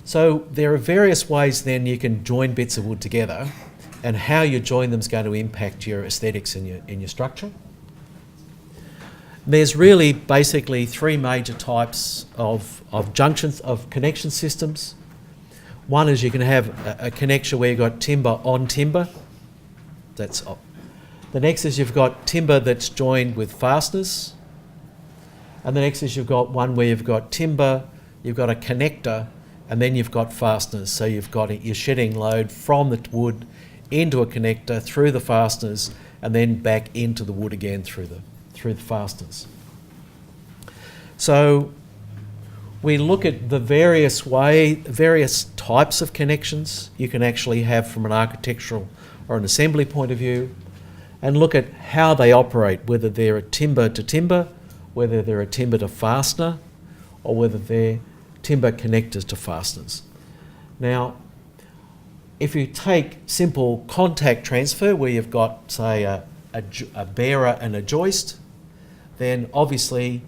So there are various ways then you can join bits of wood together, and how you join them is going to impact your aesthetics in your structure. There's really basically three major types of junctions, of connection systems. One is you can have a connection where you've got timber on timber. The next is you've got timber that's joined with fasteners. And the next is you've got one where you've got timber, you've got a connector, and then you've got fasteners. So you're shedding load from the wood into a connector, through the fasteners, and then back into the wood again through the fasteners. So we look at the various types of connections you can actually have from an architectural or an assembly point of view, and look at how they operate, whether they're a timber to timber, whether they're a timber to fastener, or whether they're timber connectors to fasteners. Now, if you take simple contact transfer where you've got, say, a bearer and a joist, then obviously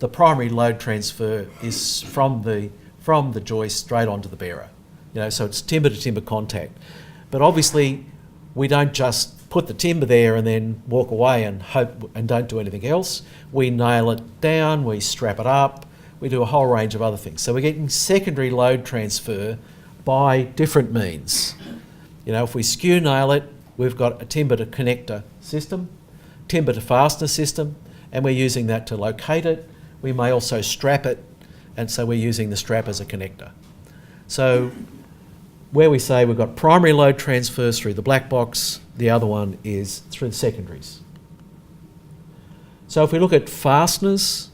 the primary load transfer is from the joist straight onto the bearer. So it's timber to timber contact. But obviously we don't just put the timber there and then walk away and hope and don't do anything else. We nail it down, we strap it up, we do a whole range of other things. So we're getting secondary load transfer by different means. If we skew nail it, we've got a timber to connector system, timber to fastener system, and we're using that to locate it. We may also strap it, and so we're using the strap as a connector. So where we say we've got primary load transfers through the black box, the other one is through the secondaries. So if we look at fasteners,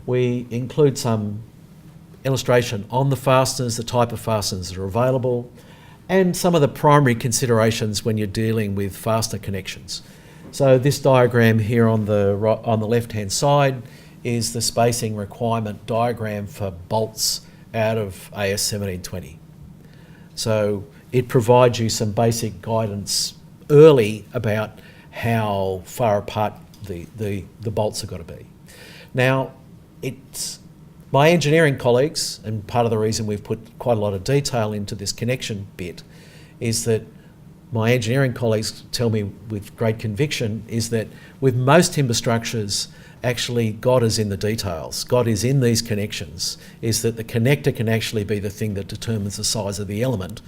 we include some illustration on the fasteners, the type of fasteners that are available, and some of the primary considerations when you're dealing with fastener connections. So this diagram here on the left-hand side is the spacing requirement diagram for bolts out of AS 1720. So it provides you some basic guidance early about how far apart the bolts have got to be. Now, it's my engineering colleagues, and part of the reason we've put quite a lot of detail into this connection bit, is that my engineering colleagues tell me with great conviction is that with most timber structures, actually God is in the details. God is in these connections, is that the connector can actually be the thing that determines the size of the element,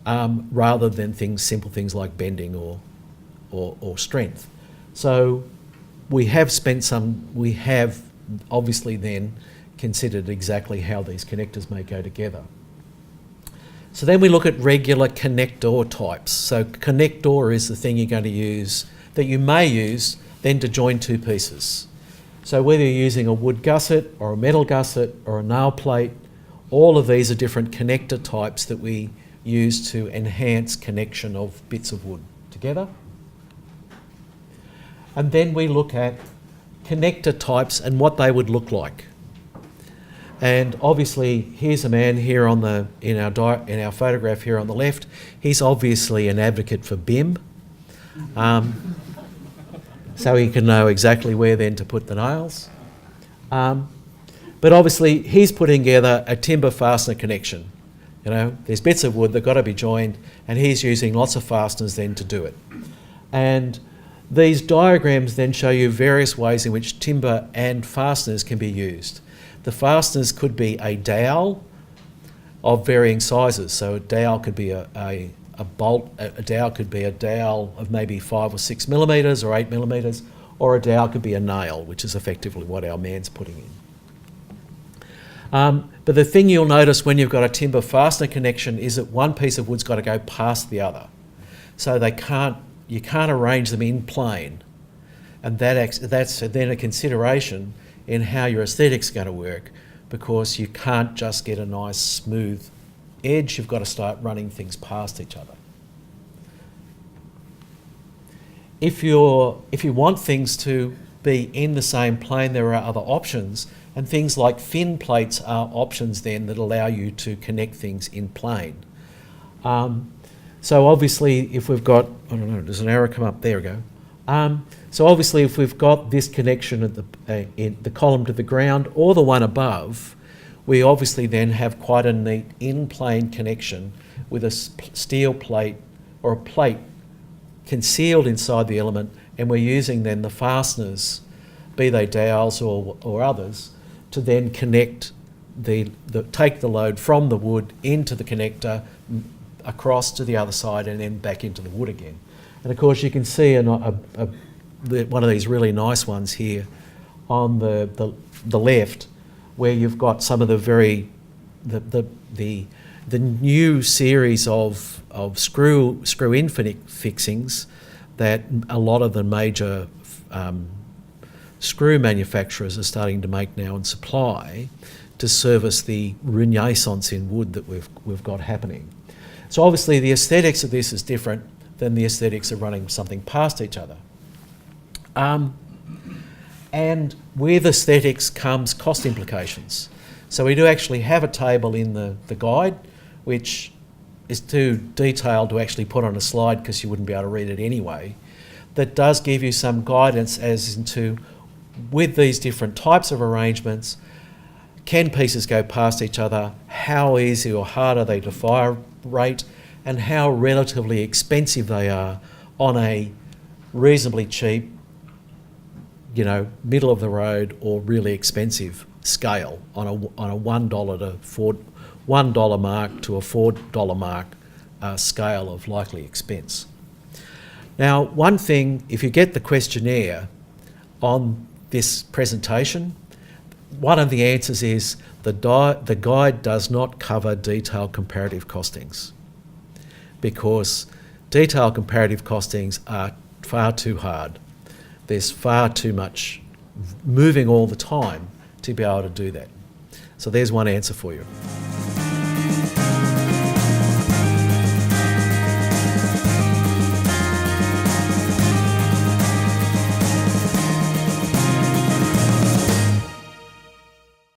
rather than simple things like bending or strength. So we have obviously then considered exactly how these connectors may go together. So then we look at regular connector types. So connector is the thing you're going to use, that you may use then to join two pieces. So whether you're using a wood gusset or a metal gusset or a nail plate, all of these are different connector types that we use to enhance connection of bits of wood together. And then we look at connector types and what they would look like. And obviously, here's a man here in our photograph here on the left. He's obviously an advocate for BIM, so he can know exactly where then to put the nails. But obviously, he's putting together a timber fastener connection. There's bits of wood that got to be joined, and he's using lots of fasteners then to do it. And these diagrams then show you various ways in which timber and fasteners can be used. The fasteners could be a dowel of varying sizes. So a dowel could be a bolt, a dowel could be a dowel of maybe 5 or 6 millimetres or 8 millimetres, or a dowel could be a nail, which is effectively what our man's putting in. But the thing you'll notice when you've got a timber fastener connection is that one piece of wood's got to go past the other. So you can't arrange them in plane. And that's then a consideration in how your aesthetics are going to work, because you can't just get a nice smooth edge, you've got to start running things past each other. If you want things to be in the same plane, there are other options, and things like fin plates are options then that allow you to connect things in plane. So obviously if we've got, I don't know, does an arrow come up? There we go. So obviously if we've got this connection at in the column to the ground or the one above, we obviously then have quite a neat in-plane connection with a steel plate or a plate concealed inside the element, and we're using then the fasteners, be they dowels or others, to then connect take the load from the wood into the connector, across to the other side, and then back into the wood again. And of course you can see one of these really nice ones here on the left, where you've got some of the new series of screw-in fixings that a lot of the major screw manufacturers are starting to make now and supply to service the renaissance in wood that we've got happening. So obviously the aesthetics of this is different than the aesthetics of running something past each other. And with aesthetics comes cost implications. So we do actually have a table in the guide, which is too detailed to actually put on a slide because you wouldn't be able to read it anyway, that does give you some guidance as into, with these different types of arrangements, can pieces go past each other, how easy or hard are they to fire rate, and how relatively expensive they are on a reasonably cheap, middle of the road or really expensive scale on a $1 mark to a $4 mark scale of likely expense. Now, one thing, if you get the questionnaire on this presentation, one of the answers is the guide does not cover detailed comparative costings, because detailed comparative costings are far too hard. There's far too much moving all the time to be able to do that. So there's one answer for you.